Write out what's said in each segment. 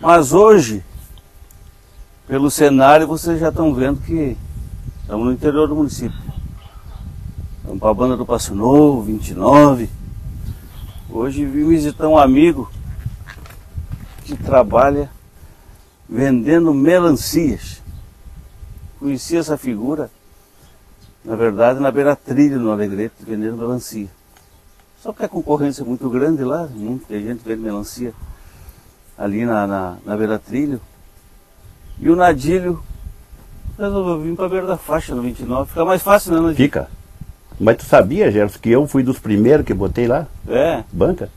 Mas hoje, pelo cenário, vocês já estão vendo que estamos no interior do município. Estamos para a banda do Passo Novo, 29. Hoje vim visitar um amigo que trabalha vendendo melancias. Conheci essa figura, na verdade, na beira-trilha, no Alegrete, vendendo melancia. Só que a concorrência é muito grande lá, muita gente vende melancia ali na beira-trilho. E o Nadílio resolveu vir para a beira da faixa, no 29. Fica mais fácil, né, Nadílio? Fica. Mas tu sabia, Gerson, que eu fui dos primeiros que botei lá? É. Banca?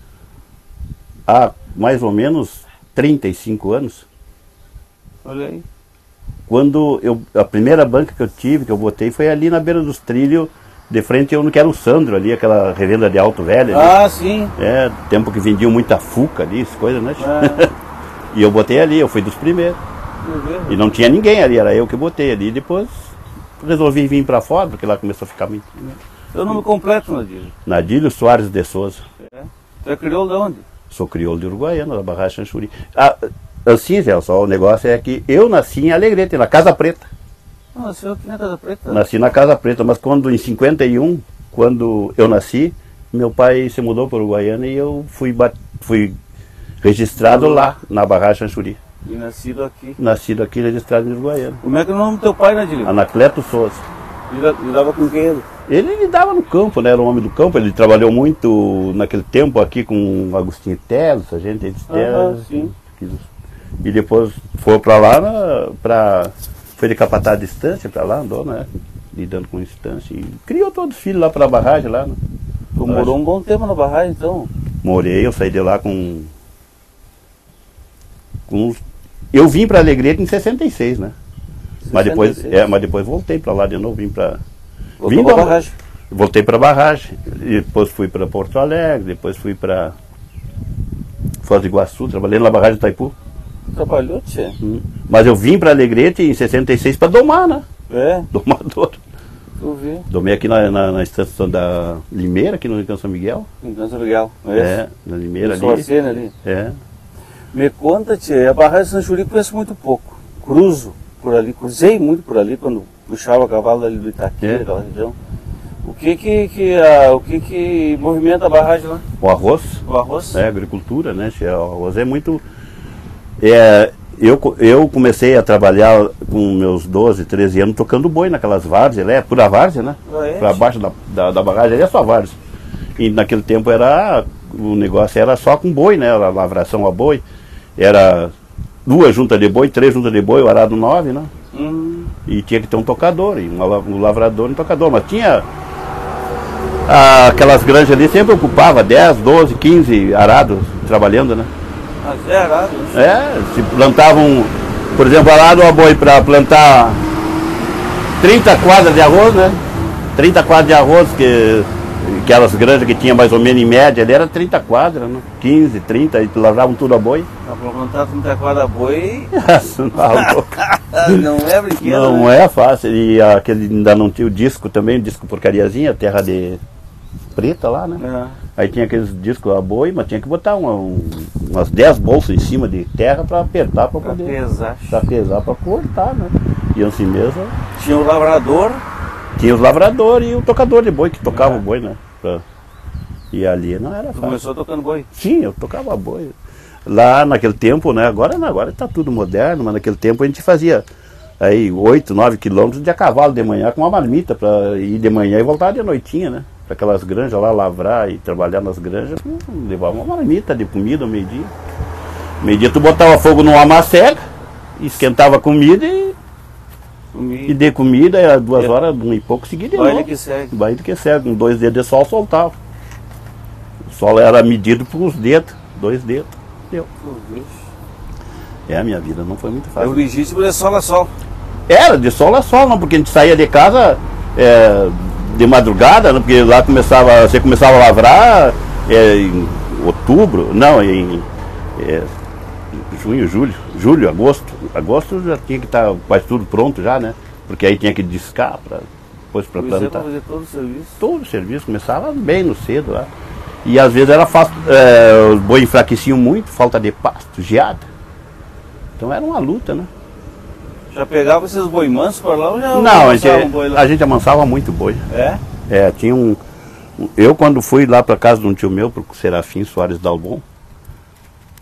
Há mais ou menos 35 anos. Olha aí. Quando a primeira banca que eu tive, que eu botei, foi ali na beira dos trilhos, de frente eu não quero o Sandro ali, aquela revenda de alto velho ali. Ah, sim. É, tempo que vendiam muita fuca ali, essas coisas, né? É. E eu botei ali, eu fui dos primeiros. E não tinha ninguém ali, era eu que botei ali. Depois resolvi vir para fora, porque lá começou a ficar muito. Seu nome completo, Nadílio? Nadílio Soares de Souza. É. Tu é crioulo de onde? Sou crioulo de Uruguaiana, da Barragem Xanxuri. Assim, Zé, só o negócio é que eu nasci em Alegrete, na Casa Preta. Ah, nasceu aqui na Casa Preta? Nasci na Casa Preta, mas quando em 51, quando eu nasci, meu pai se mudou para Uruguaiana e eu fui registrado lá, na Barragem Xanxuri. E nascido aqui? Nascido aqui, registrado em Uruguaiana. Como é que é o nome do teu pai, Nadílio? Anacleto Souza. Lidava com quem ele? Ele lidava no campo, né? Era um homem do campo, ele trabalhou muito naquele tempo aqui com Agostinho Teles, a gente de Teles. Sim. E depois foi para lá, foi de capataz de distância para lá, andou, né? Lidando com distância. E criou todos os filhos lá para a barragem lá. Né? Tu morou um bom tempo na barragem, então? Morei, eu saí de lá com eu vim para Alegrete em 66, né? 66. Mas depois voltei para lá de novo, vim para a barragem. Voltei para a barragem, e depois fui para Porto Alegre, depois fui para Foz do Iguaçu, trabalhei na barragem de Itaipu. Trabalhou, tchê? Mas eu vim para Alegrete em 66 para domar, né? É? Domador. Tu vê. Domei aqui na estação da Limeira, aqui no Rio São Miguel. Rio São Miguel, não é? É, na Limeira ali. Sorcena ali. É. Me conta, tchê, a barragem de Xanxuri conheço muito pouco. Cruzo por ali, cruzei muito por ali quando puxava a cavalo ali do Itaqui, daquela região. O que movimenta a barragem lá? O arroz. O arroz? É, agricultura, né? O arroz é muito... Eu comecei a trabalhar com meus 12, 13 anos tocando boi naquelas várzeas, é pura várzea, né? Para baixo da barragem ali é só várzea. E naquele tempo o negócio era só com boi, né? Era lavração a boi. Era 2 juntas de boi, 3 juntas de boi, o arado 9, né? E tinha que ter um tocador, um lavrador e um tocador. Mas tinha... aquelas granjas ali sempre ocupava 10, 12, 15 arados trabalhando, né? Mas é arado? Se plantavam, por exemplo, arado a boi para plantar 30 quadras de arroz, né? 30 quadras de arroz, aquelas granjas que tinha mais ou menos em média, ali era 30 quadras, né? 15, 30, e lavravam tudo a boi. Para plantar 30 quadras a boi... Não é brinquedo, não, né? É fácil, e aquele ainda não tinha o disco também, o disco porcariazinha, terra de preta lá, né? Aí tinha aqueles discos a boi, mas tinha que botar umas 10 bolsas em cima de terra para apertar, para poder pesar, para cortar, né? E assim mesmo. Tinha o lavrador. Tinha os lavradores e o tocador de boi, que tocava o boi, né? E ali não era fácil. Começou tocando boi? Sim, eu tocava boi. Lá naquele tempo, né? Agora está tudo moderno, mas naquele tempo a gente fazia aí 8, 9 quilômetros de a cavalo de manhã com uma marmita para ir de manhã e voltar de noitinha, né? Para aquelas granjas lá, lavrar e trabalhar nas granjas, levava uma marmita de comida ao meio-dia. Meio-dia tu botava fogo numa macega, esquentava a comida e de comida, era 2 horas, 1 e pouco seguido. Baile que segue. Baile que segue, com 2 dedos de sol soltava. O sol era medido por uns dedos, 2 dedos. Deu. A minha vida não foi muito É fácil. o legítimo de sol a sol. Era de sol a sol, não, porque a gente saía de casa de madrugada, né, porque lá você começava a lavrar em outubro, não, em junho, julho, agosto já tinha que estar quase tudo pronto já, né? Porque aí tinha que discar depois para plantar. Para fazer todo o serviço. Todo o serviço, começava bem no cedo lá. E às vezes era fácil, os boi enfraqueciam muito, falta de pasto, geada. Então era uma luta, né? Já pegava esses boi mansos por lá ou já Não, amansavam boi lá? a gente amansava muito boi. É? Tinha eu quando fui lá para casa de um tio meu, pro Serafim Soares Dalbon,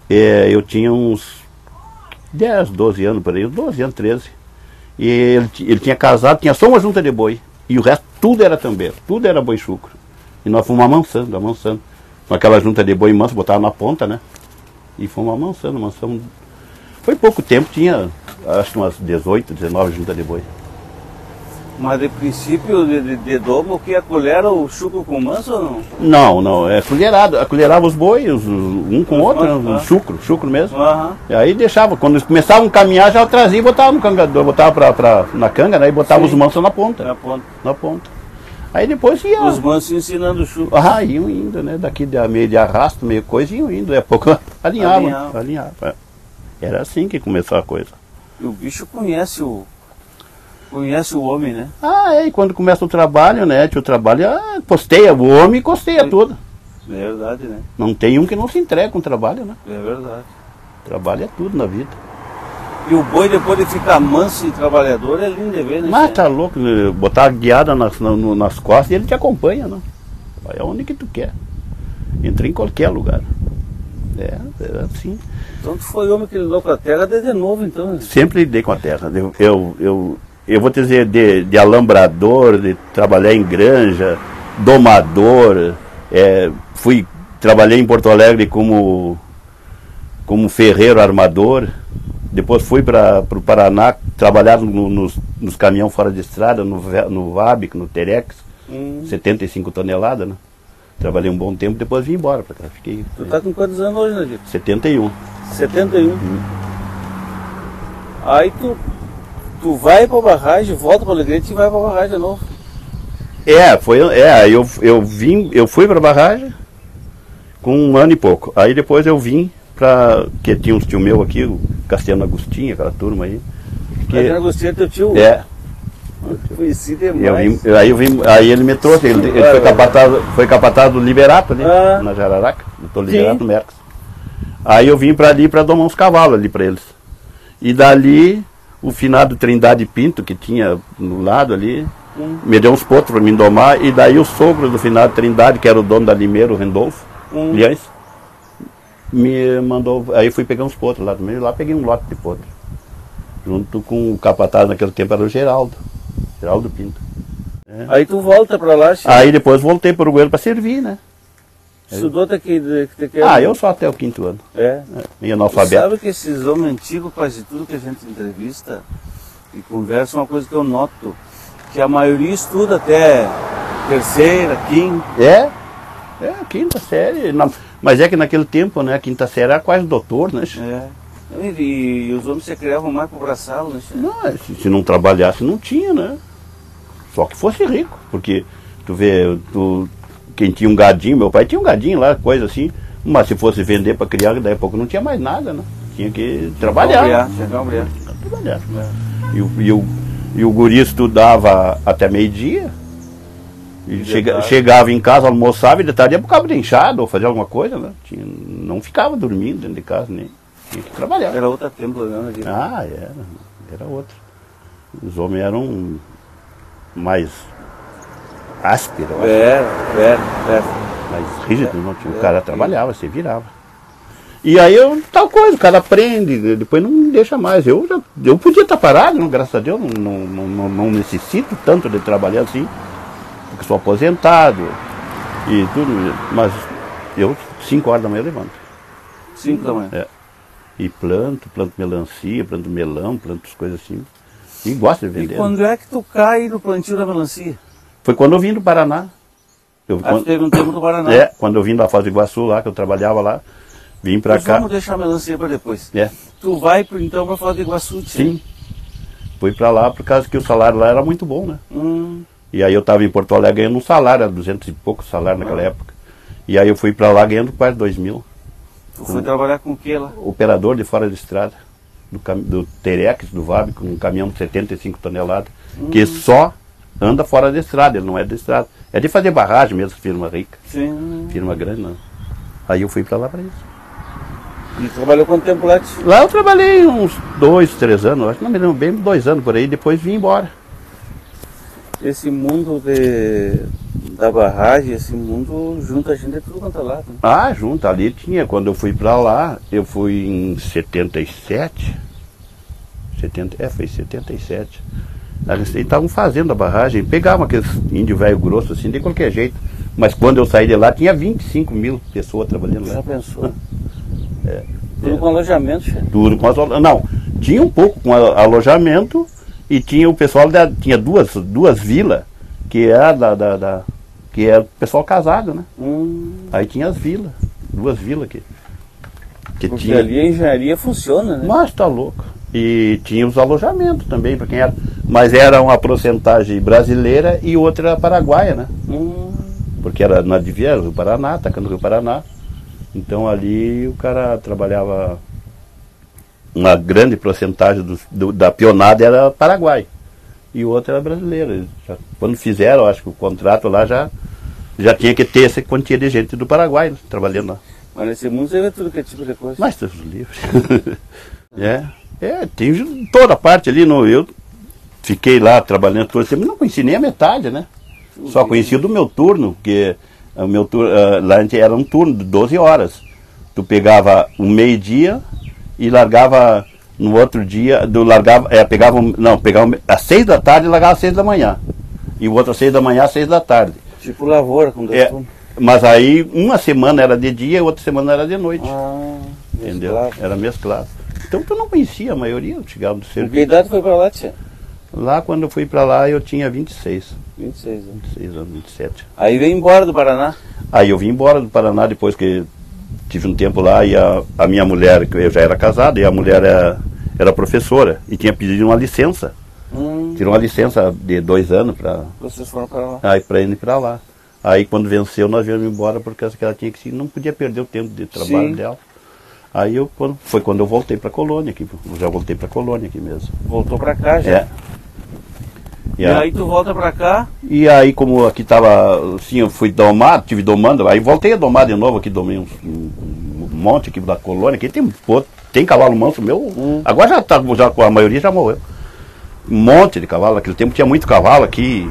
eu tinha uns 10, 12 anos por aí, 12 anos, 13. E ele tinha casado, tinha só uma junta de boi. E o resto tudo era tambeiro, tudo era boi chucro. E nós fomos amansando. Com aquela junta de boi manso, botava na ponta, né? E fomos amansando. Foi pouco tempo, tinha acho que umas 18, 19 juntas de boi. Mas de princípio, de domo, o que acolhera o chucro com manso ou não? Não, colherado. Acolherava os bois, um com o outro, né? Chucro mesmo. E aí deixava, quando eles começavam a caminhar, já trazia e botava no cangador, botava na canga, né? E botava os mansos na ponta. Na ponta. Aí depois ia. Os mansos ensinando o chucro. Iam indo, né? Daqui meio de arrasto, meio coisa, iam indo. Daqui a pouco alinhava. Era assim que começou a coisa. E o bicho conhece o homem, né? E quando começa o trabalho, né? O trabalho costeia o homem e costeia tudo. É verdade, né? Não tem um que não se entrega com o trabalho, né? É verdade. Trabalho é tudo na vida. E o boi, depois de ficar manso e trabalhador, é lindo de ver, né? Mas tá louco, botar a guiada nas costas e ele te acompanha, né? Vai aonde que tu quer. Entra em qualquer lugar. É assim. Então tu foi homem que lidou com a terra desde novo, então. Né? Sempre lidei com a terra. Eu vou te dizer, de alambrador, de trabalhar em granja, domador, trabalhei em Porto Alegre como ferreiro armador, depois fui para o Paraná trabalhar nos caminhões fora de estrada, no VABIC, no Terex, 75 toneladas, né? Trabalhei um bom tempo, depois vim embora para cá. Tu tá com quantos anos hoje, Nadir? 71. 71. Aí tu vai pra barragem, volta para o Alegrete e vai pra barragem de novo. Eu fui pra barragem com 1 ano e pouco. Aí depois eu vim que tinha uns tio meu aqui, o Castiano Agostinho, aquela turma aí. Castiano Agostinho é teu tio? Conheci demais. Aí ele me trouxe, ele foi capataz do Liberato ali, na Jararaca, do Liberato Mercos. Aí eu vim pra ali pra domar uns cavalos ali pra eles. E dali, o finado Trindade Pinto, que tinha no lado ali, me deu uns potros para me domar, e daí o sogro do finado Trindade, que era o dono da Limeira, o Rendolfo Liães, me mandou, aí fui pegar uns potros lá também, lá peguei um lote de potros, junto com o capataz naquele tempo era o Geraldo Pinto. Aí tu volta para lá? Aí depois voltei para o Uruguaiano para servir, né? Estudou até que eu só até o 5º ano. Meio analfabeto. Sabe que esses homens antigos, quase tudo que a gente entrevista e conversa, uma coisa que eu noto, que a maioria estuda até 3ª, 5ª. Quinta série. Mas é que naquele tempo, né, a 5ª série era quase doutor, né? E os homens se criavam mais pro braçalo, né? Não, se não trabalhasse, não tinha, né? Só que fosse rico, porque tu vê, quem tinha um gadinho, meu pai tinha um gadinho lá, coisa assim, mas se fosse vender para criar, daí a pouco não tinha mais nada, né? Tinha que trabalhar. Trabalhar. E o guri estudava até meio-dia, e chegava em casa, almoçava e de tarde ia pro cabo de enxada ou fazer alguma coisa, né? Não ficava dormindo dentro de casa, nem tinha que trabalhar. Era outro tempo, né? Era outro. Os homens eram mais ásperos. Mais rígidos, não tinha. O cara trabalhava, se virava. E aí tal coisa, o cara aprende, depois não deixa mais. Eu podia estar parado, não, graças a Deus, não necessito tanto de trabalhar assim, porque sou aposentado e tudo, mas eu 5 horas da manhã levanto. 5 da manhã? E planto melancia, planto melão, planto as coisas assim. E gosto de vender. E quando é que tu cai no plantio da melancia? Foi quando eu vim do Paraná. Teve um tempo do Paraná. Quando eu vim da Foz do Iguaçu lá, que eu trabalhava lá, vim pra cá. Vamos deixar a melancia para depois. tu vai então para Foz do Iguaçu? Sim. Fui para lá por causa que o salário lá era muito bom, né? E aí eu estava em Porto Alegre ganhando um salário, era 200 e pouco salário naquela época. E aí eu fui para lá ganhando quase 2.000. Tu foi trabalhar com o que lá? Operador de fora de estrada, do Terex, do VAB, com um caminhão de 75 toneladas, que só anda fora da estrada, ele não é da estrada. É de fazer barragem mesmo, firma rica. Sim. Firma grande, não. Aí eu fui para lá para isso. E trabalhou quanto tempo lá? Lá eu trabalhei uns 2, 3 anos, acho que não me lembro bem, 2 anos por aí, depois vim embora. Esse mundo da barragem, esse mundo junta a gente de tudo quanto é lado. Né? Ah, junto, ali tinha, quando eu fui para lá, eu fui em 77, foi 77. Eles estavam fazendo a barragem, pegavam aqueles índio velho grosso assim, de qualquer jeito. Mas quando eu saí de lá, tinha 25.000 pessoas trabalhando lá. Já pensou? Tudo com alojamento, chefe? Tudo com alojamento. Não, tinha um pouco com alojamento e tinha o pessoal, tinha duas vilas, que era que era o pessoal casado, né? Aí tinha as vilas, 2 vilas que Porque tinha. ali a engenharia funciona, né? Mas tá louco. E tinha os alojamentos também, para quem era. Mas era uma porcentagem brasileira e outra paraguaia, né? Porque era na Diviera, Rio Paraná, atacando o Rio Paraná. Então ali o cara trabalhava, uma grande porcentagem da pionada era Paraguai e outra era brasileira. Quando fizeram, acho que o contrato lá já tinha que ter essa quantia de gente do Paraguai, né, trabalhando lá. Mas nesse mundo você vê tudo que é tipo de coisa. Mas Deus livre. Tem toda a parte ali, eu fiquei lá trabalhando todo esse tempo, não conheci nem a metade, né? Só conheci do meu turno, porque o meu turno, lá era um turno de 12 horas. Tu pegava um meio-dia e largava no outro dia, pegava às 6 da tarde e largava às 6 da manhã. E o outro às 6 da manhã às 6 da tarde. Tipo lavoura, com 2 turnos. Mas aí uma semana era de dia e outra semana era de noite. Entendeu? Mesclado. Era mesclado. Então tu não conhecia a maioria, eu chegava do serviço. Com que idade foi pra lá, tia? Lá quando eu fui pra lá eu tinha 26. 26 anos. 26 anos, 27. Aí veio embora do Paraná? Aí eu vim embora do Paraná depois que tive um tempo lá e a minha mulher, que eu já era casado, e a mulher era professora e tinha pedido uma licença. Tirou uma licença de 2 anos para... Vocês foram para lá? Aí para ir para lá. Aí quando venceu nós viemos embora porque ela tinha que não podia perder o tempo de trabalho dela. Aí foi quando eu voltei para Colônia aqui, eu já voltei para Colônia aqui mesmo. Voltou para cá já? E aí tu volta para cá? E aí como aqui tava, assim, eu fui domado, tive domando, aí voltei a domar de novo aqui, domei um monte aqui da Colônia, aqui tem cavalo manso meu, agora já a maioria já morreu. Um monte de cavalo, naquele tempo tinha muito cavalo aqui,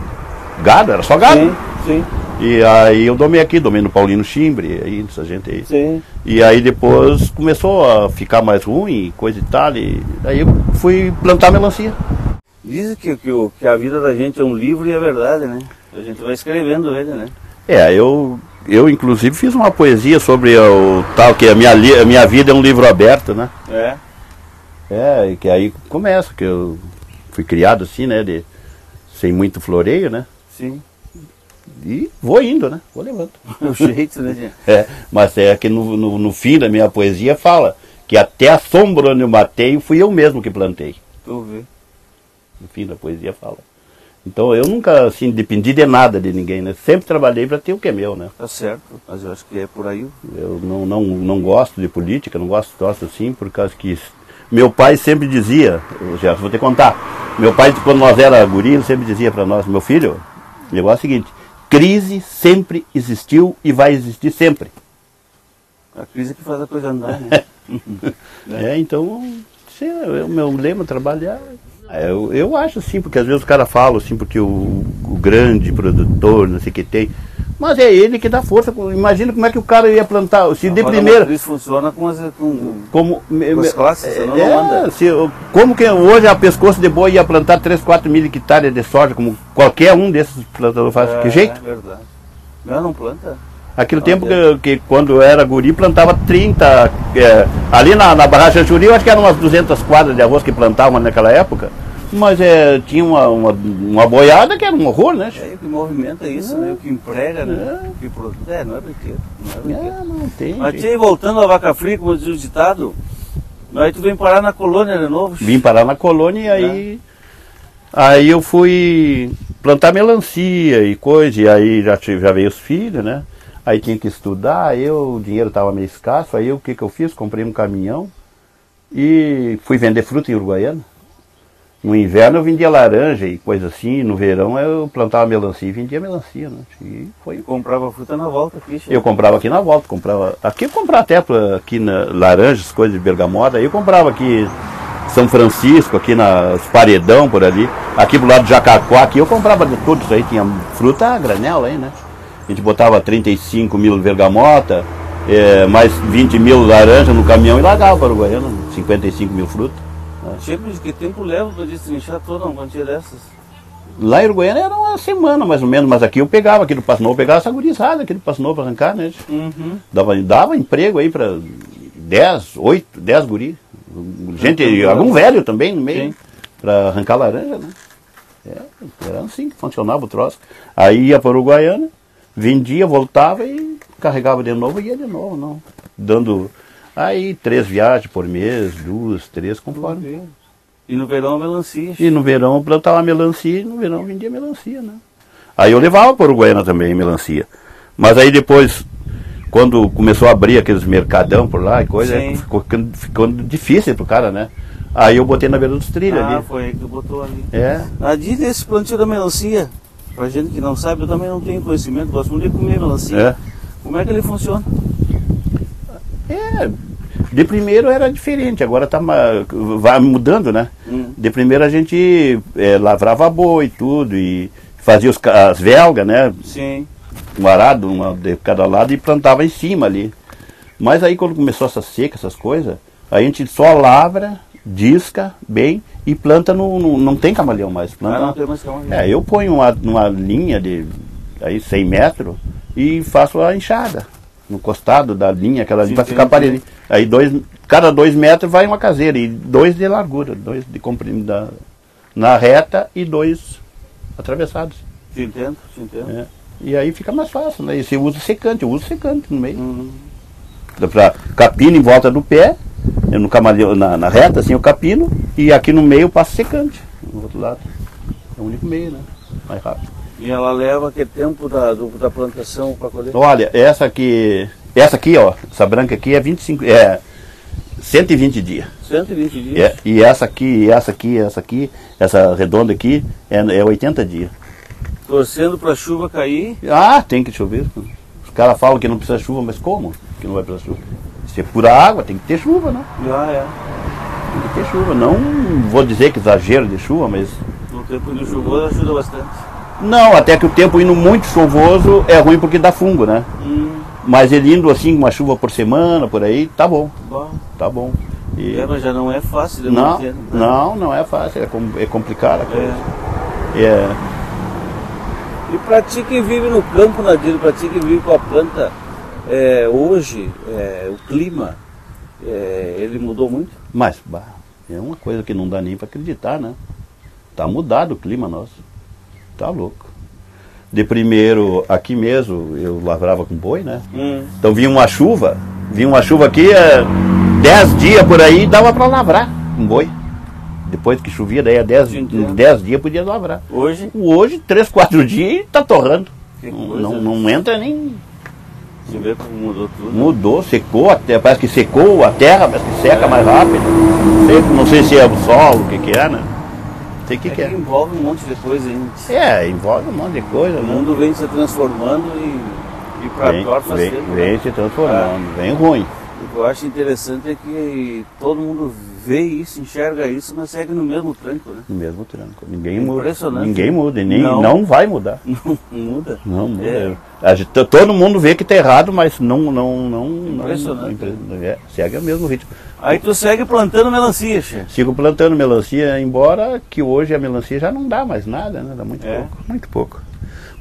gado, era só gado. Sim. E aí eu domei no Paulino Chimbre, aí, essa gente aí. Sim. E aí depois começou a ficar mais ruim, coisa e tal, e aí eu fui plantar melancia. Dizem que a vida da gente é um livro e é verdade, né? A gente vai escrevendo ele, né? Eu inclusive fiz uma poesia sobre o tal, que a minha vida é um livro aberto, né? E que aí começa, que eu fui criado assim, né, sem muito floreio, né? Sim. E vou indo, né? Vou levando. O jeito, né, gente? Mas é que no fim da minha poesia fala que até a sombra onde eu matei fui eu mesmo que plantei. Tu vê. No fim da poesia fala. Então eu nunca assim dependi de nada de ninguém, né? Sempre trabalhei para ter o que é meu, né? Tá certo, mas eu acho que é por aí. Eu não gosto de política, não gosto assim, por causa que meu pai sempre dizia, já vou te contar, meu pai quando nós era guri, ele sempre dizia para nós, meu filho, o negócio é o seguinte, crise sempre existiu e vai existir sempre. A crise que faz a coisa andar, né? Então, o meu lema trabalhar. Eu acho assim, porque às vezes os caras falam assim, porque o grande produtor, não sei o que tem, mas é ele que dá força. Imagina como é que o cara ia plantar, se de primeira... Isso funciona com as classes, senão não anda. Como que hoje a pescoço de boi ia plantar 3, 4 mil hectares de soja, como qualquer um desses plantadores faz, que jeito? É verdade. Não planta. Aquele tempo que quando eu era guri plantava 30, ali na barragem Juri eu acho que eram umas 200 quadras de arroz que plantavam naquela época, mas tinha uma boiada que era um horror, né? O que movimenta isso, né? O que emprega, né? O que produz, não é brinquedo. Não tem. Mas voltando à vaca fria, como diz o ditado, Aí tu vem parar na colônia de novo? Vim parar na colônia e aí eu fui plantar melancia e coisa, e aí já veio os filhos, né? Aí tinha que estudar, o dinheiro estava meio escasso, aí o que eu fiz? Comprei um caminhão e fui vender fruta em Uruguaiana. No inverno eu vendia laranja e coisa assim, no verão eu plantava melancia e vendia melancia, né? E foi. Comprava fruta na volta aqui, Eu comprava aqui na volta, aqui eu comprava até aqui laranjas, coisas de bergamota, aí eu comprava aqui São Francisco, aqui nas Paredão por ali, aqui pro lado de Jacaquá, aqui eu comprava de tudo isso aí, tinha fruta a granel aí, né? A gente botava 35 mil bergamota, mais 20 mil laranja no caminhão e largava para o Uruguaiana, 55 mil frutas. Sempre de que tempo leva para destrinchar toda uma quantia dessas? Lá em Uruguaiana era uma semana mais ou menos, mas aqui eu pegava, aqui do Passo Novo, eu pegava essa gurizada aqui do Passo Novo para arrancar, né? Uhum. Dava emprego aí para 10 guri. Gente, algum velho também no meio, para arrancar laranja, né? Era assim que funcionava o troço. Aí ia para Uruguaiana, vendia, voltava e carregava de novo e ia de novo, não. Dando aí 3 viagens por mês, 2, 3, conforme. E no verão a melancia? E no verão eu plantava melancia e no verão vendia melancia, né? Aí eu levava para Uruguaiana também melancia. Mas aí depois, quando começou a abrir aqueles mercadão por lá e coisa, ficou difícil pro cara, né? Aí eu botei na beira dos trilhos ali. Ah, foi aí que tu botou ali. Diz esse plantio da melancia, pra gente que não sabe, eu também não tenho conhecimento, gosto muito de comer melancia. Como é que ele funciona? De primeiro era diferente, agora vai mudando, né? De primeiro a gente lavrava boi e tudo, e fazia as velgas, né? Sim. Um arado, uma de cada lado, e plantava em cima ali. Mas aí quando começou essa seca, essas coisas, a gente só lavra, disca bem e planta não tem camaleão mais. Planta, não tem mais camaleão. Eu ponho numa linha de 100 metros e faço a enxada. No costado da linha, aquela linha, para ficar parelho. Aí cada 2 metros vai uma caseira, e 2 de largura, 2 de comprimento na reta e 2 atravessados. Te entendo. E aí fica mais fácil, né? E você usa secante, eu uso secante no meio. Dá pra capino em volta do pé, no camaleão, na reta, assim, eu capino, e aqui no meio eu passo secante, no outro lado. É o único meio, né? Mais rápido. E ela leva aquele tempo da plantação para colher? Olha, essa aqui, ó, essa branca aqui é 120 dias. 120 dias? E essa redonda aqui é 80 dias. Torcendo para a chuva cair? Tem que chover. Os caras falam que não precisa chuva, mas como que não vai precisar chuva? Se é pura água, tem que ter chuva, né? Tem que ter chuva. Não vou dizer que exagero de chuva, mas... No tempo de chuvoso ajuda bastante. Não, até que o tempo indo muito chuvoso é ruim porque dá fungo, né? Mas ele indo assim, uma chuva por semana, por aí, tá bom. Tá bom. Mas já não é fácil de manter. Não é fácil, é complicado a coisa. E para ti que vive no campo, Nadir, para ti que vive com a planta, hoje, o clima, ele mudou muito? Mas, é uma coisa que não dá nem para acreditar, né? Tá mudado o clima nosso. Tá louco. De primeiro, aqui mesmo, eu lavrava com boi, né? Então vinha uma chuva aqui, 10 dias por aí, dava para lavrar com boi. Depois que chovia, daí a 10 dias podia lavrar. Hoje 3, 4 dias tá torrando. Não entra nem... Você vê como mudou tudo? Mudou, secou, parece que secou a terra, parece que seca mais rápido. Não sei se é o solo, o que é, né? Que envolve um monte de coisa ainda. Envolve um monte de coisa. O mundo vem se transformando e para pior faz tempo. Vem se transformando, vem ruim. O que eu acho interessante é que todo mundo vê isso, enxerga isso, mas segue no mesmo tranco, né? No mesmo tranco. Ninguém muda. Impressionante. Ninguém muda, e não vai mudar. Não muda? Não muda. Todo mundo vê que está errado, mas não. Impressionante. Segue o mesmo ritmo. Aí tu segue plantando melancia, chefe? Sigo plantando melancia, embora que hoje a melancia já não dá mais nada, né? Dá muito pouco.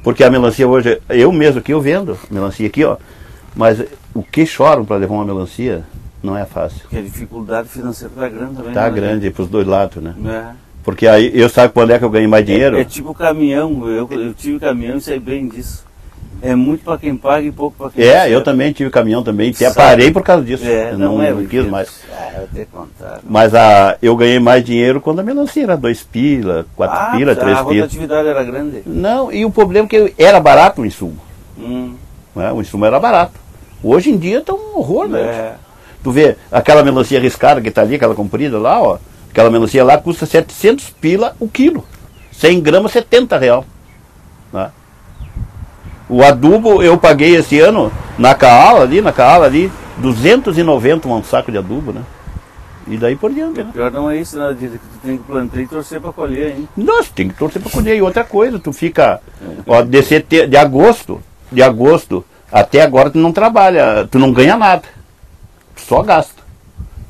Porque a melancia hoje, eu mesmo aqui eu vendo melancia aqui, ó. Mas o que choram para levar uma melancia não é fácil. Porque a dificuldade financeira está grande também. Está grande para os dois lados, né? É. Porque aí eu sabe quando é que eu ganho mais dinheiro? É tipo caminhão, eu tive caminhão e sei bem disso. É muito para quem paga e pouco para quem É, eu também tive caminhão também, até parei por causa disso. É, Eu não não quis mais. Eu até contar. Mas eu ganhei mais dinheiro quando a melancia era 2 pila, 4 pila, 3 A pila. rotatividade era grande. Não, e o problema é que era barato o insumo. Hum, Né? O insumo era barato. Hoje em dia tá um horror, né? é. Tu vê, aquela melancia riscada que tá ali, aquela comprida lá, ó. Aquela melancia lá custa 700 pila o quilo. 100 gramas, R$70. Né? O adubo eu paguei esse ano na Caala ali, 290 um saco de adubo, né? E daí por diante, né? O pior não é isso, né? Que tu tem que plantar e torcer para colher, hein? Nossa, tem que torcer para colher. E outra coisa, tu fica, ó, de agosto até agora tu não trabalha, tu não ganha nada. Tu só gasta.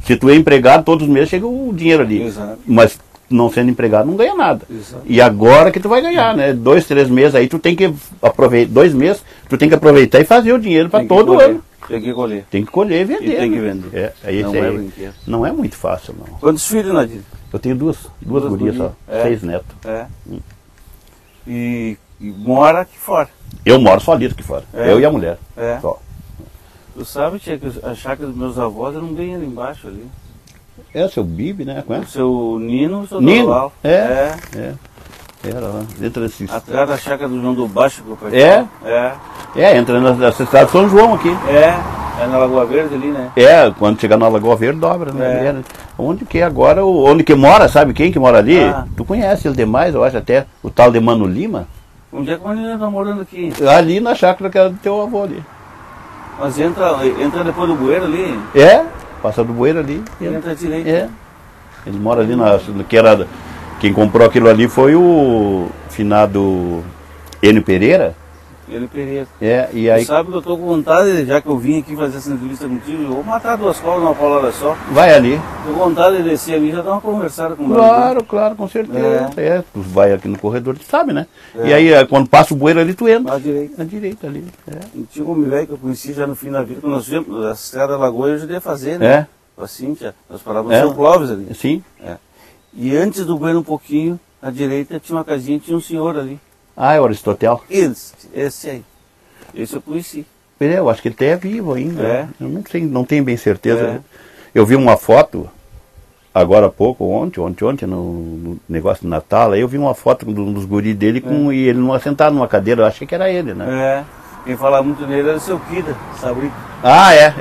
Se tu é empregado, todos os meses chega o dinheiro ali. Exato. Mas não sendo empregado não ganha nada. Exato. E agora que tu vai ganhar, né? 2, 3 meses aí tu tem que aproveitar, 2 meses, tu tem que aproveitar e fazer o dinheiro para todo colher. ano. Tem que colher. Tem que colher e vender. E tem que né? vender. É, Não é brinquedo. não é muito fácil, não. Quantos filhos, Nadir? Eu tenho duas gurias só, É. 6 netos. É. E mora aqui fora. Eu moro solito aqui fora. É. Eu e a mulher. É. Só. Tu sabe, tia, que a chácara dos meus avós eram bem ali embaixo ali. É o seu Bibi, né? O Conhece? seu Nino, o seu Nino? Dorval. É. Era lá. Entra nesse... Atrás da chácara do João do Baixo, que o pai É? É. Entra na cidade de São João aqui. É na Lagoa Verde ali, né? Quando chegar na Lagoa Verde, dobra, né? É. Onde que é agora, onde que mora, sabe quem que mora ali? Ah. Tu conhece ele demais, eu acho até, o tal de Mano Lima. Onde é que o menino tá morando aqui? Ali na chácara que era do teu avô ali. Mas entra depois do bueiro ali, Passa do bueiro ali. entra à direita. É. Ele mora ali quem comprou aquilo ali foi o finado Enio Pereira. Ele Pereira. E aí Sabe que eu tô com vontade, já que eu vim aqui fazer essa entrevista contigo, eu vou matar 2 cobras numa paulada só. vai ali. Tô com vontade de descer ali e já dar uma conversada com o Claro, com certeza. Tu vai aqui no corredor, tu sabe, né? É. E aí, quando passa o bueiro ali, tu entra. À direita. À direita ali. E tinha um homem velho que eu conheci já no fim da vida, quando nós fizemos a Estrada da Lagoa, eu ajudei a fazer, né? É? Com a Cíntia, nós parávamos no São Clóvis ali. Sim. E antes do bueiro um pouquinho, à direita tinha uma casinha, tinha um senhor ali. É o Aristotel. Esse aí. Esse eu conheci. Eu acho que ele até é vivo ainda. É. Eu não tenho bem certeza. É. Eu vi uma foto, agora há pouco, ontem, no negócio de Natal, aí eu vi uma foto dos guris dele e ele não sentado numa cadeira, eu achei que era ele, né? Quem fala muito nele era o seu Kida, Sabrico.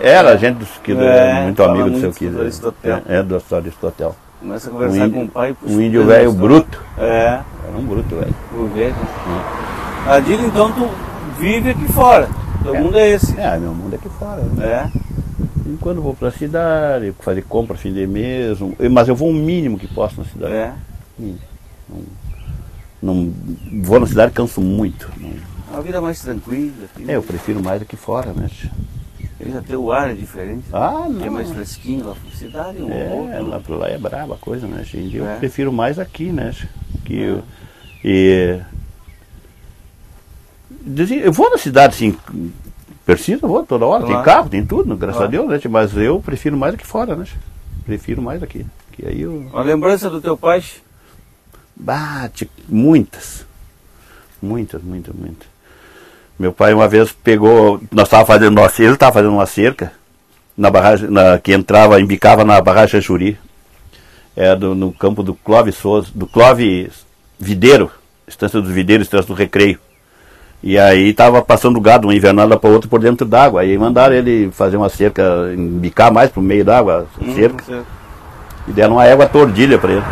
Era a gente do Kida, muito fala amigo do muito seu Kida. do Aristotel. Do Aristotel. Começa a conversar com o pai. Puxa, Um índio velho bruto. É. Era um bruto, velho. O velho. Adilho, então tu vive aqui fora. Teu mundo é esse. Meu mundo é aqui fora. Né? E quando eu vou pra cidade, fazer compra fim de mês, mas eu vou o mínimo que posso na cidade. Não vou na cidade, canso muito. A vida mais tranquila. Eu prefiro mais aqui fora, né? Ele já tem o ar é diferente. Não. É mais fresquinho lá na cidade. Lá pra lá é brava a coisa, né? Eu É. prefiro mais aqui, né? Eu vou na cidade, assim, preciso, eu vou toda hora, Claro. tem carro, tem tudo, graças a Deus, né? Mas eu prefiro mais aqui fora, né? Prefiro mais aqui. Que aí Uma lembrança do teu pai? Bate, muitas. Meu pai uma vez pegou, ele estava fazendo uma cerca na barragem, que embicava na barragem Juri. No campo do Clóvis Souza, do Clóvis Videiro, Estância dos Videiros, Estância do Recreio. E aí estava passando gado, uma invernada para outra por dentro d'água. Aí mandaram ele fazer uma cerca, embicar mais para o meio d'água, cerca. E deram uma égua tordilha para ele.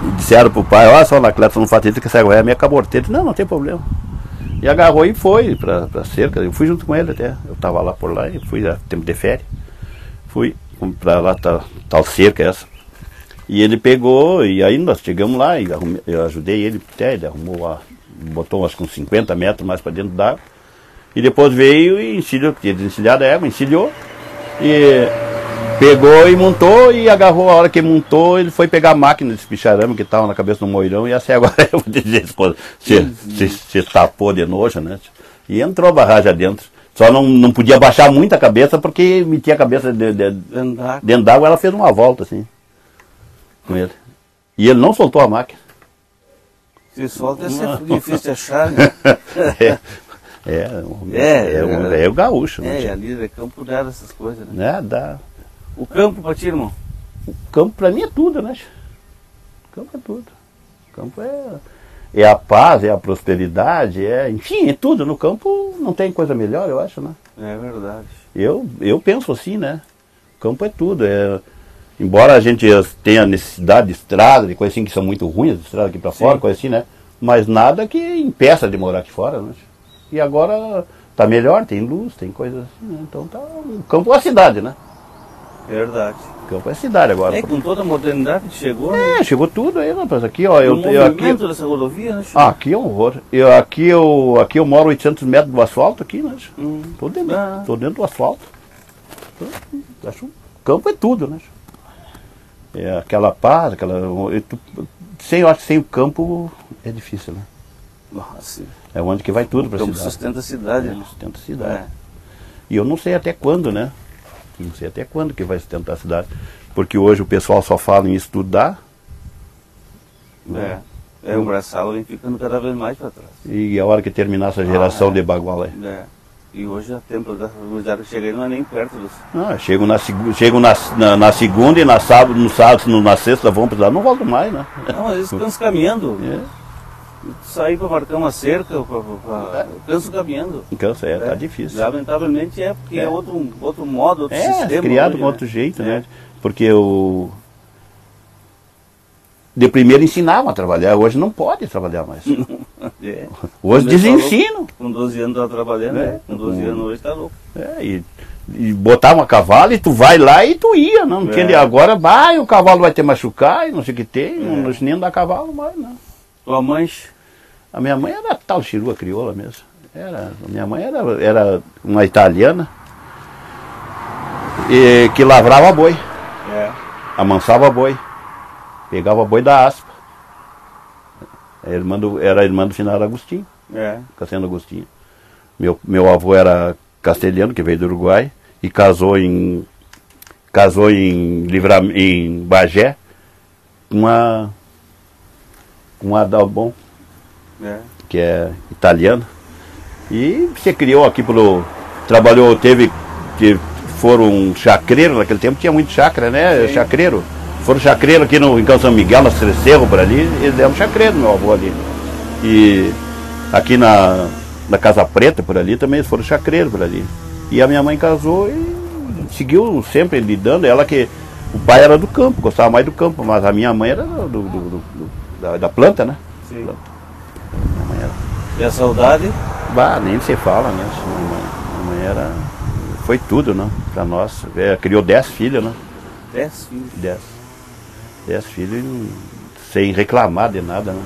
E disseram pro pai, olha só, Anacleto, não faz isso que essa égua é minha caborteta. Não tem problema. E agarrou e foi pra cerca. Eu fui junto com ele até. Eu estava lá por lá e fui a tempo de férias. Fui pra lá, tal cerca essa. E ele pegou, e aí nós chegamos lá, e eu ajudei ele até, ele arrumou, botou acho que uns 50 metros mais para dentro d'água. E depois veio e encilhou, tinha desencilhado a égua, encilhou. E pegou e montou, e agarrou, a hora que montou, ele foi pegar a máquina desse picharame que estava na cabeça do moirão, e assim agora eu vou dizer, se tapou de nojo, né? E entrou a barragem adentro. Só não podia baixar muito a cabeça, porque metia a cabeça dentro d'água, ela fez uma volta assim, com ele. E ele não soltou a máquina. Se solta, é difícil de achar, né? É o gaúcho, né? É, ali é campo dá essas coisas, né? Dá. O campo pra ti, irmão? O campo pra mim é tudo, né? O campo é tudo. O campo é a paz, é a prosperidade, enfim, é tudo. No campo não tem coisa melhor, eu acho, né? É verdade. Eu penso assim, né? O campo é tudo. Embora a gente tenha necessidade de estrada, de coisas assim que são muito ruins, de estrada aqui pra fora, coisa assim, né? Mas nada que impeça de morar aqui fora, né? E agora tá melhor, tem luz, tem coisas assim, né? Então tá. O campo é a cidade, né? Verdade. O campo é a cidade agora. Com toda a modernidade que chegou, né? Chegou tudo aí, rapaz. Aqui, ó. O movimento dessa rodovia, né? Aqui é um horror. Aqui eu moro 800 metros do asfalto aqui, né? Tô dentro do asfalto. Acho, o campo é tudo, né? É aquela paz, eu acho que sem o campo é difícil, né? Nossa. É onde que vai tudo para a cidade. Sustenta a cidade. Sustenta a cidade. E eu não sei até quando, né? Não sei até quando que vai sustentar a cidade. Porque hoje o pessoal só fala em estudar. O braçal vem ficando cada vez mais para trás. E a hora que terminar essa geração de bagual aí. E hoje a tempo da universidade que chega aí não é nem perto disso. Chegam na segunda e na sexta vão precisar, não voltam mais, né? Não, eles cansam caminhando. Sair para marcar uma cerca, canso caminhando. Cansa, tá difícil. Lamentavelmente porque é outro modo, outro sistema. Criado hoje, com outro jeito, né? Porque de primeiro ensinavam a trabalhar, hoje não pode trabalhar mais. Hoje desensinam. Com 12 anos estava trabalhando, com 12 anos hoje está louco. E botavam a cavalo e tu vai lá e tu ia, não tinha agora, o cavalo vai ter machucar e não sei o que tem, não nem dá cavalo mais, não. Tua mãe? A minha mãe era tal chirua crioula mesmo. Minha mãe era uma italiana que lavrava boi, amansava boi, pegava boi da aspa. Era irmã do Finado Agostinho, Cassiano Agostinho. Meu avô era castelhano, que veio do Uruguai, e casou em Bagé com uma Adalbon, que é italiana. E se criou aqui trabalhou, foram chacreiros naquele tempo, tinha muito chácara, né? Chacreiro. Foram chacreiro aqui em Campo São Miguel, nas Três Cerros, por ali, eles eram chacreiro, meu avô ali. E aqui na Casa Preta, por ali, também eles foram chacreiro por ali. E a minha mãe casou e seguiu sempre lidando, o pai era do campo, gostava mais do campo, mas a minha mãe era da planta, né? Sim. Planta. Minha mãe era. E a saudade? Nem se fala, né? Minha mãe foi tudo, né? Pra nós. Criou 10 filhos, né? 10 filhos? 10 filhos sem reclamar de nada, né?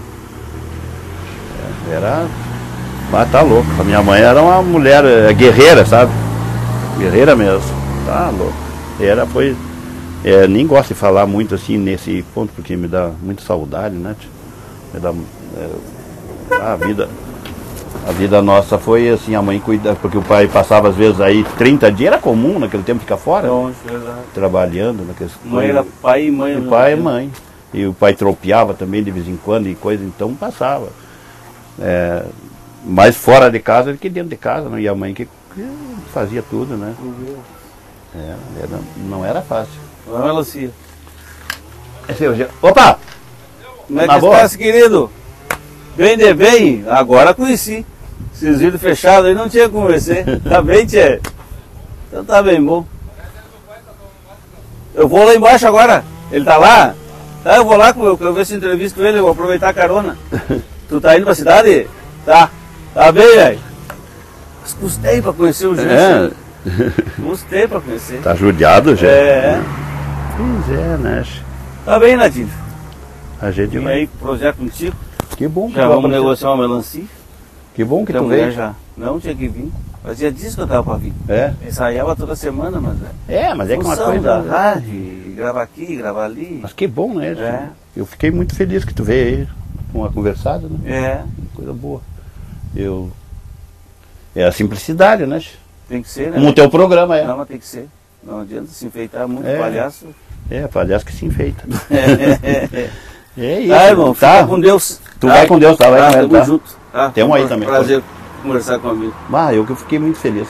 Mas tá louco. A minha mãe era uma mulher guerreira, sabe? Guerreira mesmo. Tá louco. Nem gosto de falar muito assim nesse ponto, porque me dá muita saudade, né? Me dá, a vida nossa foi assim, a mãe cuida, porque o pai passava às vezes aí 30 dias, era comum naquele tempo ficar fora, trabalhando naqueles mãe era pai e mãe. Pai e mãe. E o pai tropeava também de vez em quando e coisa, então passava. Mais fora de casa do que dentro de casa, né? E a mãe que fazia tudo, né? Não era fácil. Uma melancia. Opa! Como é que está, querido? Bem de bem, agora conheci. Esses vídeos fechados aí não tinha como conhecer. Tá bem, tchê? Então tá bem bom. Eu vou lá embaixo agora. Ele tá lá? Tá, eu vou lá, eu ver essa entrevista com ele, eu vou aproveitar a carona. Tu tá indo pra cidade? Tá. Tá bem, velho? Mas custei pra conhecer o Júlio. Custei pra conhecer. Tá judiado, já? Pois né? Tá bem, Nadinho. A gente vai aí projeto contigo. Que bom que já vamos negociar uma melancia. Que bom que tu veio. Já. Não tinha que vir. Fazia dias que eu tava pra vir. Ensaiava toda semana, mas mas é que uma coisa da rádio, gravar aqui, gravar ali. Mas que bom, né? Eu fiquei muito feliz que tu veio aí com uma conversada, né? Coisa boa. É a simplicidade, né? Tem que ser, né? Como o teu programa Não, mas tem que ser. Não adianta se enfeitar muito, palhaço. Palhaço que se enfeita. É isso. Tá, irmão, fica com Deus. Tu vai com Deus, tá? Vai com ele, tamo junto. Tem um aí também. Prazer. conversar comigo. Ah, eu que fiquei muito feliz.